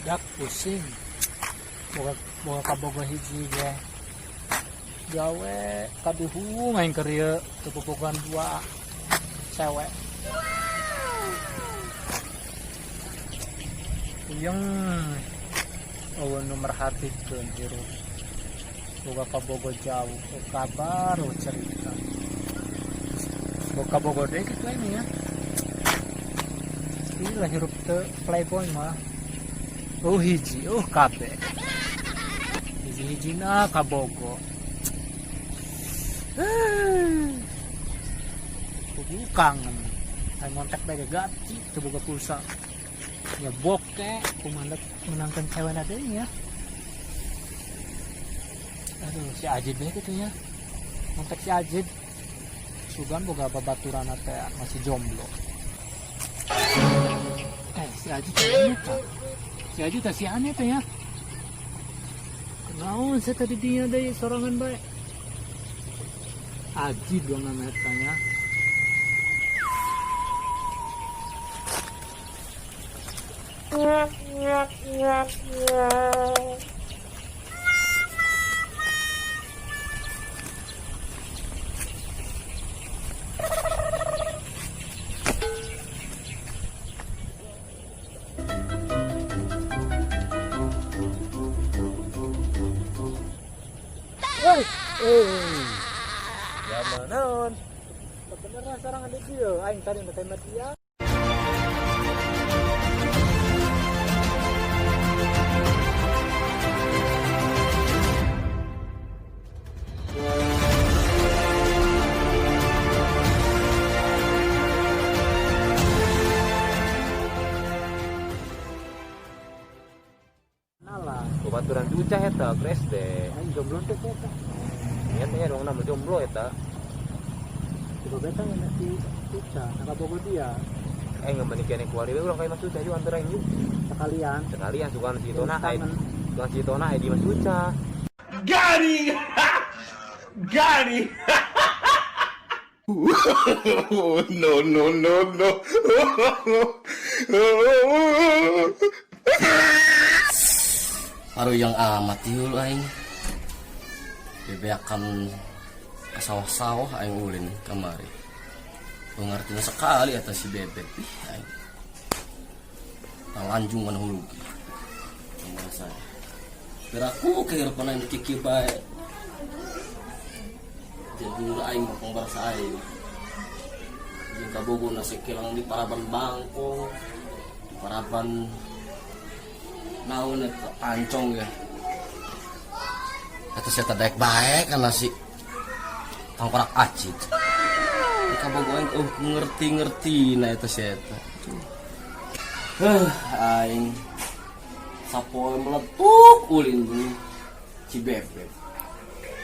dak pusing boga kaboga hiji ge gawe kaduhu main kerja kepopokan dua cewek yang nomor hati ke jero boga kaboga jauh kabar cerita boga kaboga deh gitu ini ya ini lah hirup te playboy mah hiji kabe hiji na kabogo aku kangen ay ngontek baga gati coba pulsa ya boke kumandat menangkan cewek adanya aduh si Ajid deh gitu ya ngontek si Ajid sugan boga babaturan teh masih jomblo si Ajid si Ajid si aneh teh ya naon saya tadi dia dari sorangan baik Aji dong namanya tanya. Zaman naon? Sebenarnya seorang ada dia, aing tadi ngetembak dia. Nala, baturan cucah eta kres deh. Aing jomblo teh eta. Nya teh dong nama jomblo eta. Coba beta nanti kita, nggak bogo dia. Nggak menikah keluar dia ulang kayak Mas Uca juga antara ini. Sekalian suka si Tona di Mas Uca. Garing! Garing! No, no, no, no. Baru yang amat yul aing. Bebeakan ke sawah-sawah aing ulin kemari. Pengertian sekali atas si bebek. Aing. Lanjung mana hulu. Yang saya. Beraku kehidupan yang dikiki baik. Jadi aing pengbarasa aing. Jika bogo nasi kilang di paraban bangko, di paraban naon itu ancong ya. Atau saya terdek baik karena si tangkorak acid. Jika bogo aing ngerti nah itu saya. Aing sapoe meletup ulin di Cibebek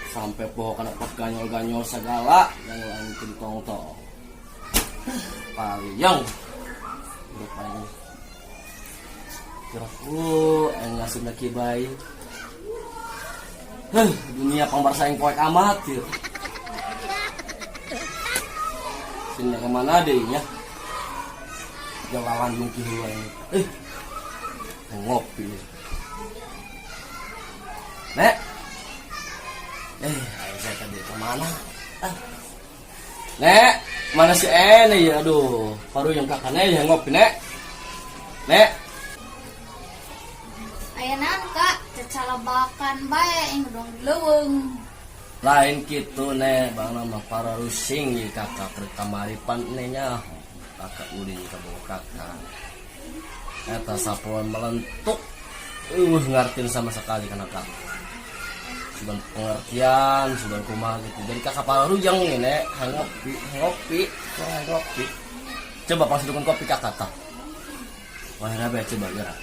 sampai pohon kena pot ganyol-ganyol segala ganyol aing tong-tong paliyang udah paling kira aing ngasih lagi bayi dunia pangbarsa yang poek amat ya sini kemana deh ya jalan mungkin ini ngopi Nek ayo saya tadi kemana Nek mana si Ene ya aduh baru yang kakaknya yang ngopi Nek Ayo Kak cecalabakan bae yang dong leuweung lain gitu Nek bang nama para rusing ya kakak pertamaripan nenya kakak ulin kamu kakak eta sapuan melentuk ngartin sama sekali karena kakak sudah pengertian sudah kumaha gitu jadi kakak parujang ini ngopi coba pas dukun kopi kakak tak wah nabe coba gerak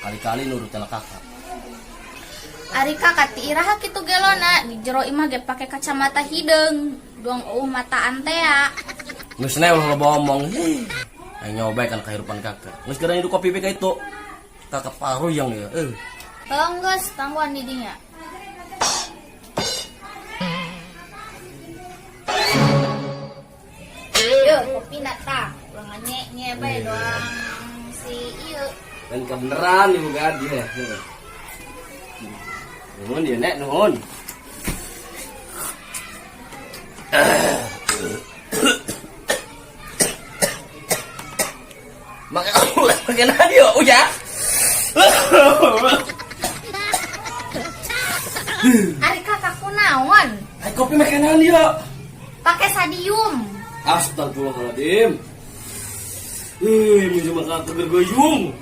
kali-kali nurut ala kakak Ari kakak ti iraha kitu gelona di jero imah ge pake kacamata hideung duang mata antea geus ne ulah ngomong ayo nyoba kan kehidupan kakak geus gara hidup kopi beka itu kakak parujang ya Tenggeus tangguan di dinya Yuk, kopi nata, ulang nye bae doang si ieu Dan kebenaran ibu gadi ya. Nuhun ya nek nuhun. Makan aja uja. Ari kakakku naon? Ay kopi makanan dia. Pakai sadium. Astagfirullahaladzim. Ini cuma kakak bergoyung.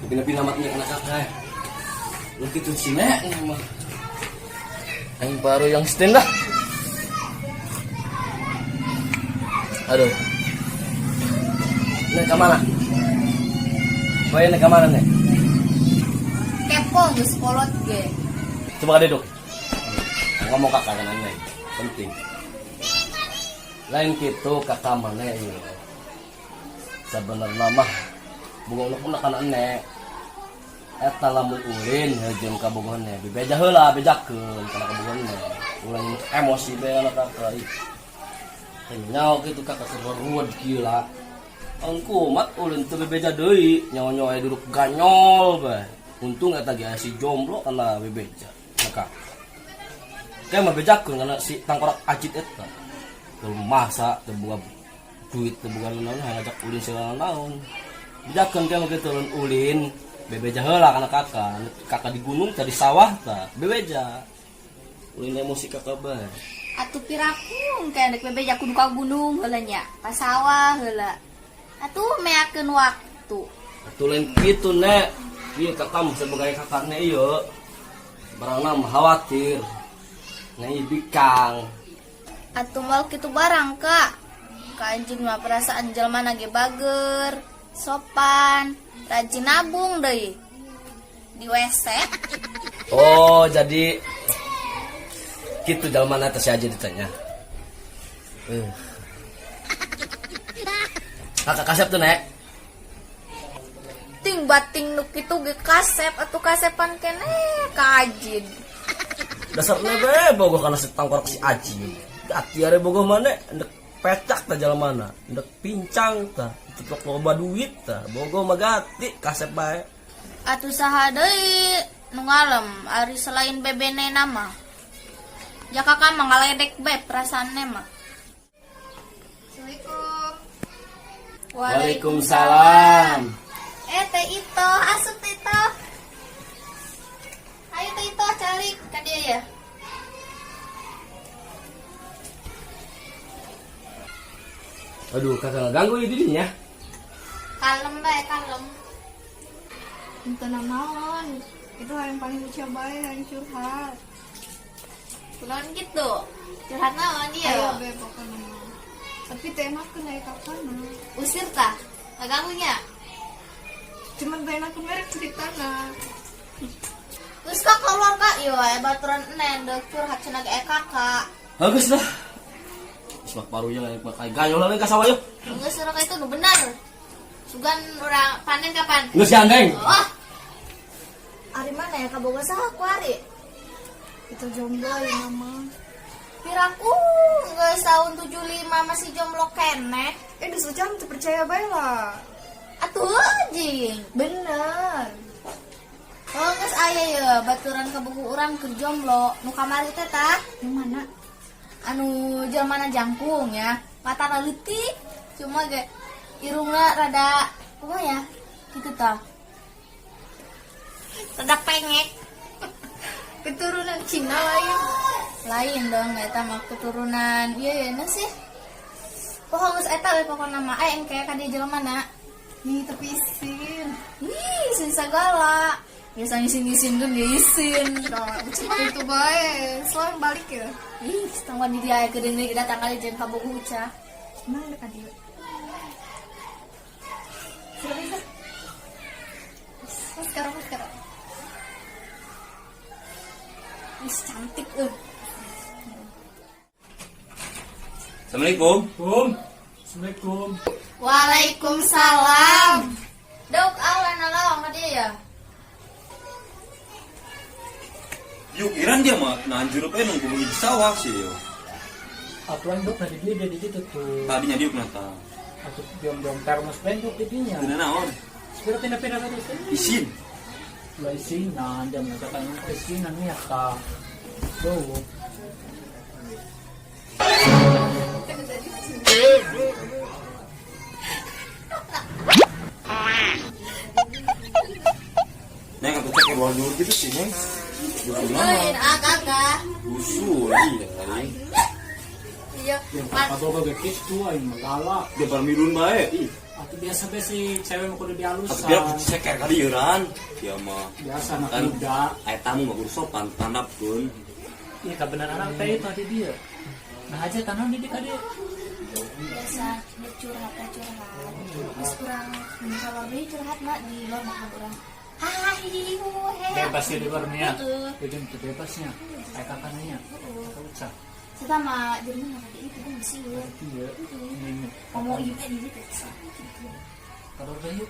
Tapi namatnya kena kakak. Lu gitu sih nek mah. Yang baru yang stand lah. Aduh. Nek kemana? Bayar nek kemana nek? Kepo geus kolot ge. Coba duduk. Ngomong kakak kan nek. Penting. Lain gitu kakak mana ya. Sebenarnya mah bunga pun akan nek. Eta lamun ulin jeung kabogohna bebeja heula bejakeun kana kabogohna. Ulang emosi bae anak kakak. Nyawa gitu kakak seruad gila. Engko mat ulin teu bebeja deui, nyawa-nyawa aya duduk ganyol bae. Untung eta ge si jomblo kana bebeja. Maka kayak mah bejakeun kana si tangkorak ajit eta. Teu masa teu boga duit teu boga naon ngajak ulin segala naon. Bejakeun kayak mah kitu ulin bebeja heula kana kakak di gunung tadi sawah ta bebeja ulin emosi kakak bae Atuh pirakung kayak dek bebeja kudu ka gunung heula nya ka sawah heula atuh meakeun waktu atuh lain kitu nek ieu kakak sebagai kakaknya ieu barangna mah khawatir nai bikang atuh mal kitu barang kak anjing mah perasaan jelema ge bager sopan rajin nabung deui di WC. Oh jadi gitu jalan atas aja ditanya. Kakak kasep tuh nek. Ting bating nu kitu ge kasep atuh kasepan keneh kajin. Dasar nebe bogoh kana setangkor si Aji. Ati are bogoh mana ndek pecak ta jalan mana ndek pincang ta ceplok loba duit ta bogoh magati kasep bae. Atuh saha deui nu ngalem ari selain bebene nama. Ya kakak mah ngaledek bae perasaanna mah. Assalamualaikum. Waalaikumsalam. Teh Ito, asup Teh Ito. Ayo Teh Ito cari ka dia ya. Aduh kakak ganggu ya dirinya. Kalem bae, kalem. Itu naon? Itu hal yang paling lucu bae, yang curhat. Kunaon gitu? Curhat naon dia? Ayo be pokoknya mah. Tapi tema kena kakana. Usir tah? Ngaganggunya? Cuman bae aku merek ceritana. Terus kak keluar kak, yo baturan nendek curhat cenah ge kakak. Bagus lah. Semak parunya kayak gayol lah ka sawah yeuh. Geus urang itu nu bener. Sugan urang panen kapan? Geus gandeng. Oh. Ari mana ya kaboga saha ku ari? Itu jomblo ya mama. Piraku geus tahun 75 masih jomblo keneh. Di sejam tuh percaya bae lah. Atuh anjing. Bener. Oh geus aya ya baturan kaboga urang keur jomblo. Nu kamari teh tah? Yang mana? Anu jelmana jangkung ya. Matana leutik. Cuma ge irungna rada kumaha ya? Kitu tah. Rada pengek. Keturunan Cina lain. Lain dong eta mah keturunan ieu na sih. Poho geus eta we pokona mah aing kayak ka dieu jelmana. Nih tapi isin. Ih, isin segala. Biasa ngisin-ngisin kan ngisin. Itu bae. Soalnya balik ya. Ih, setengah di dia ke dini datang kali jeung ka Bogu Uca. Mana dekat dia? Sekarang. Ih, cantik Assalamualaikum. Assalamualaikum. Waalaikumsalam. Dok, awan nolong ka dia ya. Yuk iran dia mah nanjur apa nunggu di sawah sih yo. Atuan dok tadi dia di situ tuh. Tadinya dia nata. Aku diom-diom termos bentuk di dinya. Guna naon? Pero pinapinag ka dito. Isin. Wala isinan, dyan na kayo ng isinan niya ka. Go. Neng, aku cek yang dulu gitu sih, Neng. Ay, kakak. Usul, iya. Iya. Pag-oga gakis to ay malala. Dia parmirun bae. Ih, At biasa ba si cewek mo kuno dialusan. atau dia ceker kali yuran. Ya mah. Biasa anak Kan muda. ay tamu mah kudu sopan tanap pun. Iya kebenaran anak teh itu ada dia. Nah aja tanam di kade. Biasa curhat. Terus kurang kalau dia curhat mak di luar mah kurang. Hai, Bebas ya di luarnya. Betul. Jadi itu bebasnya. Kayak kakaknya. Kau cak. Kita mah jadi mah kayak itu kan sih. Iya. Ini. Ngomong ibu di situ. Kalau bayu,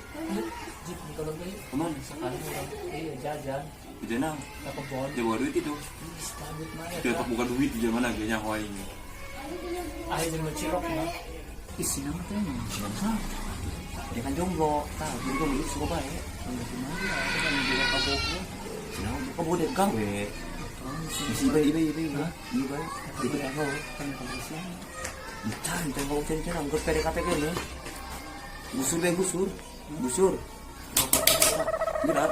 jip kalau bayu. Kemana? Sekali orang iya jajan. Dia nang. Ke kebon. Dia bawa duit itu. Lanjut mana? Dia tak bukan duit di mana dia nyawa ini. Akhirnya mau cirok ya. Isi nama teh mah. Dia kan jomblo. Tahu dia juga belum suka bae. Gimana ya? Itu kan dia kabok. Nah, kok boleh gawe. Isi bae. Iya bae. Itu apa? Kan kondisinya. Entar, entar mau cen-cen angkat PDKT kene. Busur be busur. Benar.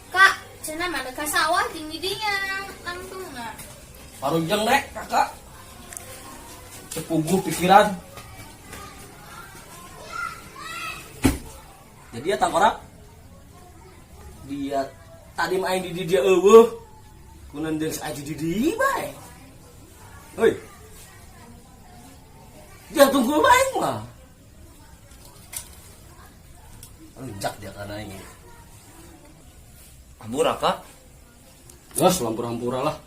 Kak, cina mana ke sawah tinggi dia langsung nak. Parujeng rek kakak. Cepuguh pikiran. Jadi ya tangkorak. Dia tadi main di dia eueuh. Kunan deus aja di dia bae. Hei. Dia tunggu bae mah. Anjak dia kana ini. Ampura kak. Gas lampur-lampura lah.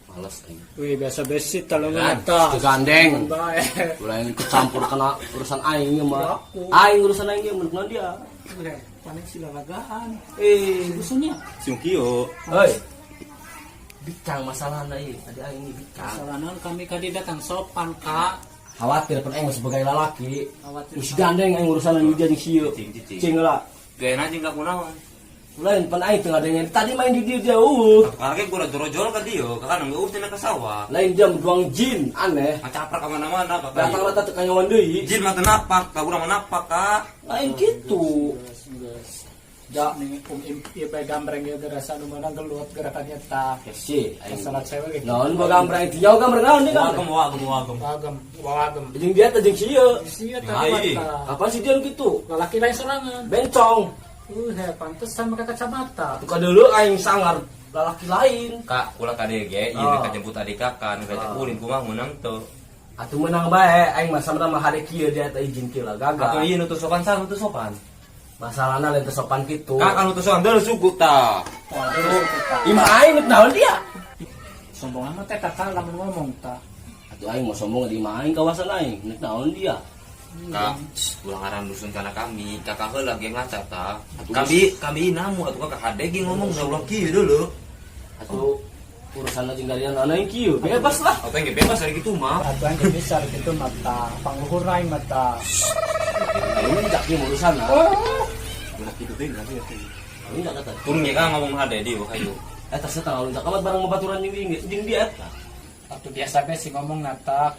Males aing. Wih biasa besi talungan Kan, atas. gandeng. Baik. Ulah yang kecampur kena urusan aing mah. Aing urusan aing menurut dia. Udah, paling silalagaan. Usunya. Sungkio. Hei. Bicang masalah ieu, tadi aing ini bicang. Masalahnya kami kadi datang sopan kak. Khawatir kan aing sebagai lalaki. Khawatir. Geus gandeng aing urusan anu jadi sieu. Cing. Cing lah. Gaya nanti nggak kunawan. Lain pan aing tengah dengan tadi main di dia jauh. Kakak gue udah jorol ke dia, kakak nggak urus ke sawah. Lain jam duang jin aneh. Ngacaprak kemana-mana kakak. Datang rata teu kanyawan deui. Jin mah tenapak, kak urang menapak kak. Lain kitu. Ja nih ieu bae gambreng ieu gerasa nu mana gelut gerakannya tak. Kesi aing. Masalah cewek gitu. Naon bagambrang itu jauh gambrang naon nih kan. Wagem. Wagem. Jeung dia teh jeung sieu. Sia Hai. tak. Kapan sih dia gitu? Laki lain serangan. Bencong. Pantesan pakai kacamata. Tuka dulu aing sangar lalaki lain. Kak, ulah KDG, iya Oh. dekat jemput adik kakak, nu ngajak ulin kumaha menang tuh. Atuh menang bae aing mah sama mah hade kieu dia teh izin kieu lah Atau gagal. iya nu teu sopan sang, nu teu sopan. Masalahna lain teu sopan kitu. Kak, anu teu sopan deuleu suku tah. Waduh, Imah aing naon dia? sombong amat teh kakak lamun ngomong tak. Atuh aing mau sombong di imah aing kawasan aing, nek naon dia? Kak, ulah ngaran dusun kana kami, kakak heula ge ngaca tah. Atuh, Kami namu atuh kakak hade ge ngomong da ulah kieu deuleu. Atuh urusan jeung galian anaing kieu bebas lah. Atuh ge bebas dari kitu mah. Atuh yang besar gitu mata, pangluhur lain mata. Ini jak ieu urusanna. Ulah kitu teh enggak sih. Ini jak kata. Turun ge Kang ngomong hade di hayu. Eta setengah ulun kamat barang babaturan jeung dia eta. Atuh biasa bae sih ngomong nata.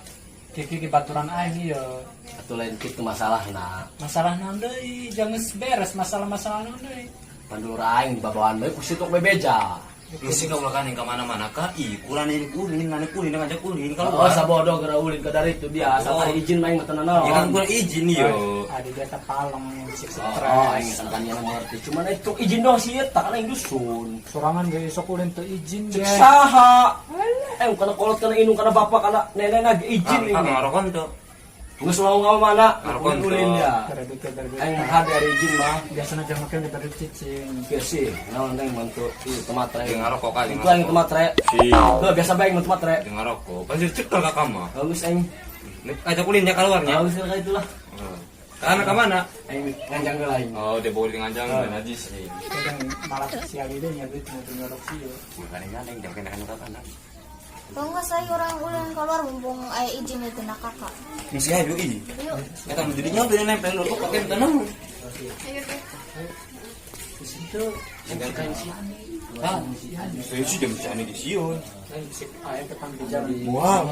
Kiki baturan aing ieu. Atuh lain kitu masalahna. Masalah naon deui, jangan beres masalah-masalah naon deui. Pandulur aing di babawaan bae ku sitok bebeja. Geus ulah kan ka mana-mana Kak. Ih, ulah ini ulin, nane ulin ngajak ulin kalau Oh sabodo gara ulin ka dari itu dia asal ada izin main mata ya kan naon. gua izin yo. Adi dia teh palem sik Oh, stres. aing kan yang mengerti. Cuman itu izin doang sih eta kan aing dusun. Sorangan ge sok ulin teu izin ge. Saha? Kana kolot kana indung kana bapak kana nenek lagi izin Kak ini. ngarokon tuh. Geus mau ngau mana? Ngarokon Ulin ya. Gara-gara Aing hade ari izin mah. biasana jangan makan daripada cicing. Geus sih, naon teh mantu ieu tematre. Jeung ngarokok Kak, jeung Itu aing tematre. Si, Tuh biasa bae aing tematre. jeung ngarokok. Pasti cekel Kakak mah. Bagus aing. Ajak ulinnya keluarnya. Bagus ka itulah. Kana ka mana? Aing nganjang ge lain. Oh, dia bawa di nganjang dan najis. Kadang malah sial ide nya duit mau ngerok sih. Bukan yang jam kena kakak. Kalau nggak saya orang ulen keluar mumpung ayah izin itu nak kakak. Misi aja ini. Yuk. Kita jadinya udah nempel dulu pakai tanam. Ayo deh. Ah, saya sih jam cani di Sion. Ayah ketang di jalan. Wah,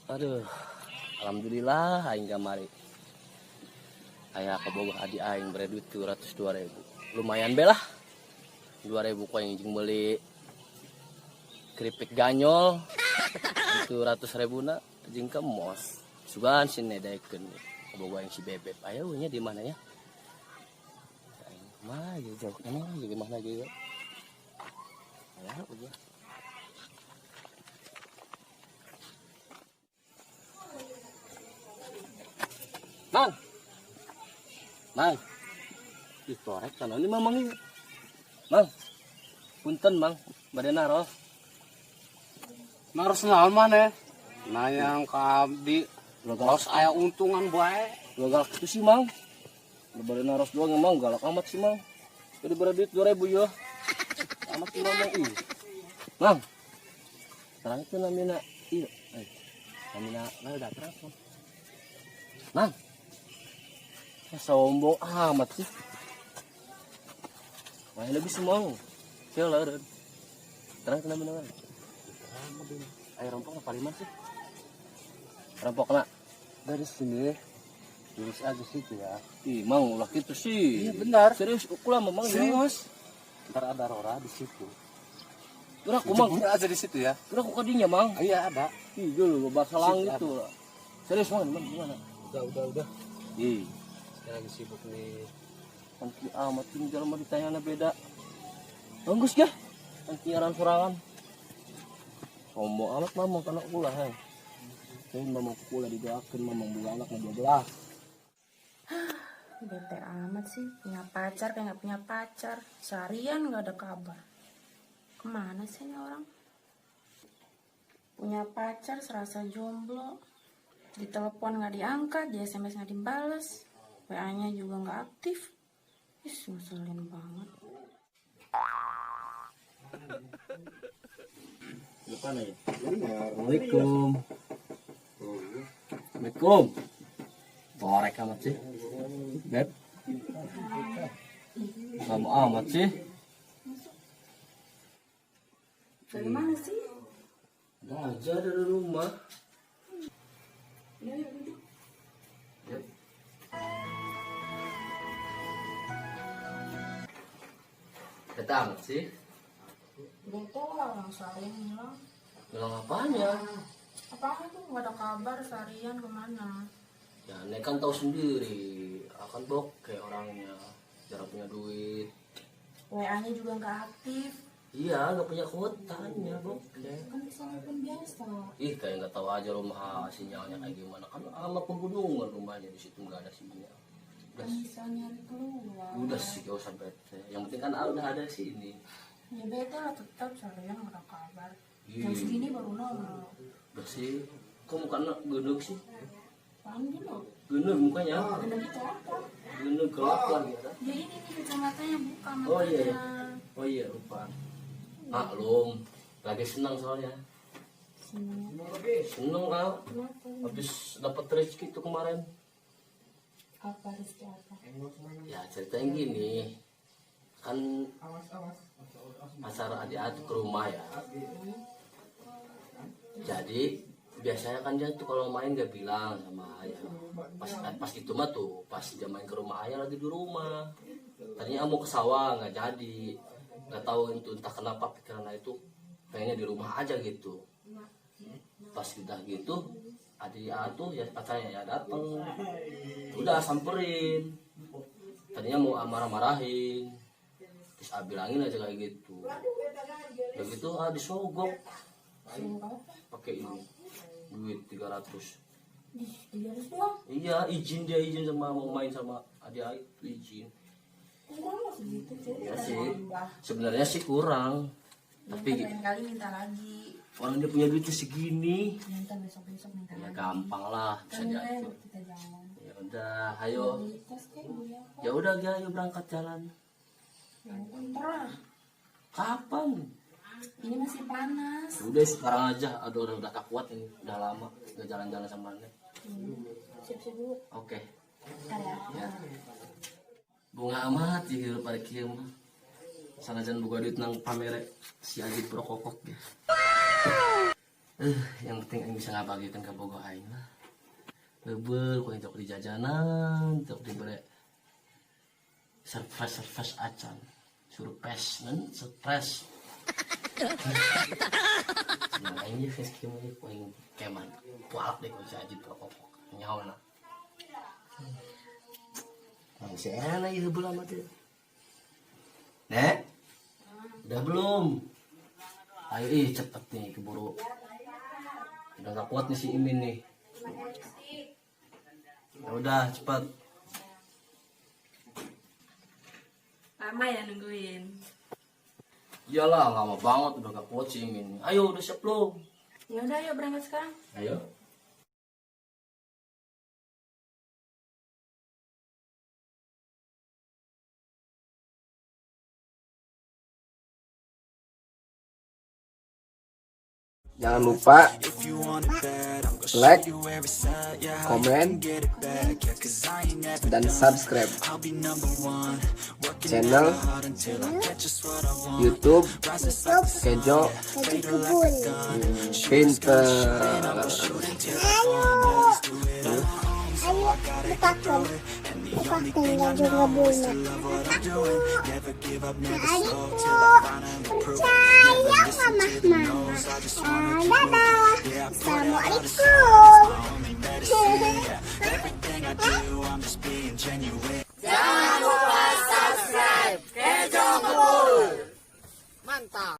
Aduh, alhamdulillah aing kamari. Aya kabogoh adi aing bere duit 202.000. Lumayan belah. 2.000 ku aing jeung meuli keripik ganyol. 200.000 na jeung ke mos. Sugan sini daekeun kabogoh aing si bebek. Aya nya di mana ya? Aing mah jauh kana jadi mana ge. Aya udah. Mang, dikorek kan ini mamang ini, mang, punten mang, badan naros, Naros naon mana? Nayang kabdi, los aya untungan bae. dua galak itu sih mang, badan naros doang emang galak amat sih mang, jadi beradit 2.000 ya, amat sih mang ini, mang, terang itu namanya iya, namanya nggak terang, mang. Sombong amat sih. Wah, lebih semong. Siapa lah, terang kena benar. Air rompok apa lima sih? Rompok kena Dari sini, lurus aja situ ya. ih, mang ulah gitu sih. Iya benar. Serius, ulah memang Serius. Ntar ada Rora di situ. Udah aku mang, Jemputnya aja di situ ya. udah aku kadinya mang. Iya ada. Ih, dulu bahasa lang Situ gitu. Serius mang, gimana? Udah. Ih, Saya lagi sibuk nih. angki amat ini jalan mah ditanya beda. Bagus ya, angki nyaran sorangan. Sombong amat mamang karena ulah ya. Saya mamang kula didoakeun mamang buka anak 12. Bete amat sih, punya pacar kayak nggak punya pacar, seharian nggak ada kabar. Kemana sih ini orang? Punya pacar serasa jomblo, ditelepon nggak diangkat, di SMS nggak dibales, WA-nya juga nggak aktif. Ih, ngeselin banget. Depan ya. Assalamualaikum. Assalamualaikum. Korek amat sih. Beb. Kamu amat sih. Dari mana sih? Ada aja dari rumah. Ya, duduk. Yep. Beta amat sih. Bete lah, orang seharian hilang. Bilang apanya? Apaan tuh nggak ada kabar, seharian kemana? Ya, Nek kan tahu sendiri, akan bokeh orangnya, jarang punya duit. WA-nya juga nggak aktif. Iya, nggak punya kuotanya, bokeh. Kan bisa nelfon biasa. Ih, kayak nggak tahu aja rumah sinyalnya kayak gimana. Kan amat pegunungan rumahnya, di situ nggak ada sinyal. Kan bisa nyari keluar. Udah sih, gak usah bete. Yang penting kan udah ada sini. Ya bete lah, tetap seharian nggak ada kabar. Iya. Jam segini baru nongol. Udah sih, kok mukanya gendut sih? Panggil lo. Gendut mukanya? Gendut itu apa? Gendut kelapar gitu. Ya ini nih kacamatanya buka matanya. Oh iya, oh iya lupa. Maklum, lagi senang soalnya. Seneng kau, Kenapa? habis dapat rezeki itu kemarin. Apa rezeki apa? Ya ceritanya gini, kan pacar adik-adik ke rumah ya. Jadi biasanya kan dia tuh kalau main gak bilang sama ayah. Pas itu mah tuh, pas dia main ke rumah ayah lagi di rumah. Tadinya mau ke sawah nggak jadi, nggak tahu itu entah kenapa pikiran ayah itu pengennya di rumah aja gitu. Pas udah gitu, adik tuh ya pacarnya ya dateng, udah samperin. Tadinya mau marah-marahin, terus bilangin aja kayak gitu. Udah gitu disogok, pakai ini duit 300. Dia harus doang. Iya, dia izin sama mau main sama adik itu izin. Kurang lah segitu cuy. Ya sih, sebenarnya sih kurang. Ya, Tapi lain kali minta lagi. Orang dia punya duitnya segini. Minta besok-besok minta Ya lagi. gampang lah, bisa diatur. Kita jalan. Ya udah, ayo. Beli tas kayak beli apa? Ya udah, ayo berangkat jalan. Ya ntar lah. Kapan? Ini masih panas. Udah sekarang aja. Aduh, udah tak kuat ini. Udah lama udah jalan-jalan sama Nek. Siap-siap dulu. Oke. Ntar ya. Ya. Bunga amat ya hidup pada kieu mah. Sanajan boga duit nang pamere si Ajit prokokok ya. Yang penting aing bisa ngabagikeun ka boga aing lah. Beubeul ku entok di jajanan, entok dibere surprise acan. Surprise nan, surprise. Yang aing geus kieu mah ku aing keman. Pualak deh ku si Ajit prokokok. Nyaona. Masih enak ya heubeul amat ya. Nek? Udah belum? Ayo cepet nih keburu. Udah gak kuat nih si Imin nih. Ya udah cepet. Lama ya nungguin. Iyalah lama banget udah gak kuat si Imin. Ayo udah siap belum? Ya udah, ayo berangkat sekarang. Ayo. Jangan lupa like, komen, dan subscribe channel YouTube Kejo Pinter. Ayo, bukakan yang juga bunga. Percaya sama mama. Dadah. Assalamualaikum. Jangan lupa subscribe Kejo Kebul. Mantap.